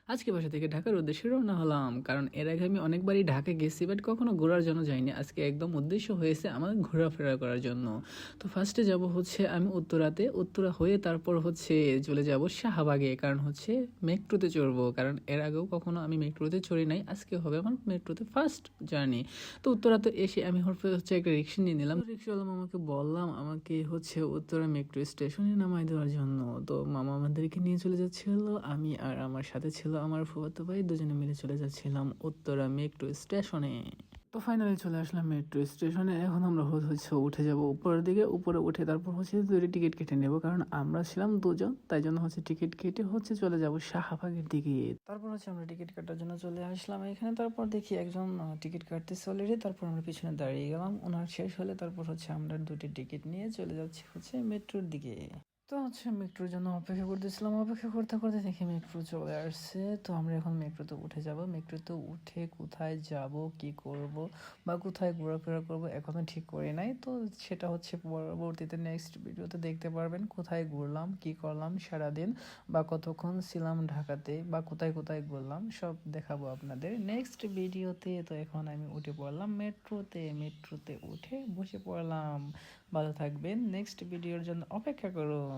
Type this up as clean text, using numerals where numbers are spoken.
আজকে বাসা থেকে ঢাকার উদ্দেশ্যে রওনা হলাম, কারণ এর আগে আমি অনেকবারই ঢাকা গেছি, বাট কখনো ঘোরার জন্য যাইনি। আজকে একদম উদ্দেশ্য হয়েছে আমার ঘোরাফেরা করার জন্য। তো ফার্স্টে যাব হচ্ছে আমি উত্তরাতে, উত্তরা হয়ে তারপর হচ্ছে চলে যাব শাহবাগে, কারণ হচ্ছে মেট্রোতে চড়বো, কারণ এর আগেও কখনো আমি মেট্রোতে চড়ি নাই। আজকে হবে আমার মেট্রোতে ফার্স্ট জার্নি। তো উত্তরাতে এসে আমি হচ্ছে একটা রিক্সা নিয়ে নিলাম। রিক্সাওয়ালা মামাকে বললাম আমাকে হচ্ছে উত্তরা মেট্রো স্টেশনে নামাই দেওয়ার জন্য। তো মামা আমাদেরকে নিয়ে চলে যাচ্ছিল, আমি আর আমার সাথে ছিল আমার ফুফাতো ভাই, দুজনে মিলে চলে যাচ্ছিলাম উত্তরা মেট্রো স্টেশনে। তো ফাইনালি চলে আসলাম মেট্রো স্টেশনে। এখন আমরা হচ্ছে উঠে যাব উপরের দিকে। উপরে উঠে তারপর হচ্ছে দুইটা টিকিট কেটে নেব, কারণ আমরা ছিলাম দুজন, তাই জন্য হচ্ছে টিকিট কেটে হচ্ছে চলে যাব শাহবাগের দিকে। তারপর হচ্ছে আমরা টিকিট কাটার জন্য চলে আসলাম এখানে। তারপর দেখি একজন টিকিট কাটতেছে অলরেডি। তারপর আমরা পিছনে দাঁড়িয়ে গেলাম, ওনার শেষ হলে তারপর হচ্ছে আমরা দুটি টিকিট নিয়ে চলে যাচ্ছি হচ্ছে মেট্রোর দিকে। তো হচ্ছে মেট্রোর জন্য অপেক্ষা করতেছিলাম, অপেক্ষা করতে করতে দেখি মেট্রো চলে আসছে। তো আমরা এখন মেট্রোতে উঠে যাব। মেট্রোতে উঠে কোথায় যাব, কি করব বা কোথায় ঘোরাফেরা করব এখনো ঠিক করি নাই। তো সেটা হচ্ছে পরবর্তীতে নেক্সট ভিডিওতে দেখতে পারবেন, কোথায় ঘুরলাম, কি করলাম সারাদিন, বা কতক্ষণ ছিলাম ঢাকাতে, বা কোথায় কোথায় ঘুরলাম, সব দেখাবো আপনাদের নেক্সট ভিডিওতে। তো এখন আমি উঠে পড়লাম মেট্রোতে, মেট্রোতে উঠে বসে পড়লাম। ভালো থাকবেন, নেক্সট ভিডিওর জন্য অপেক্ষা করুন।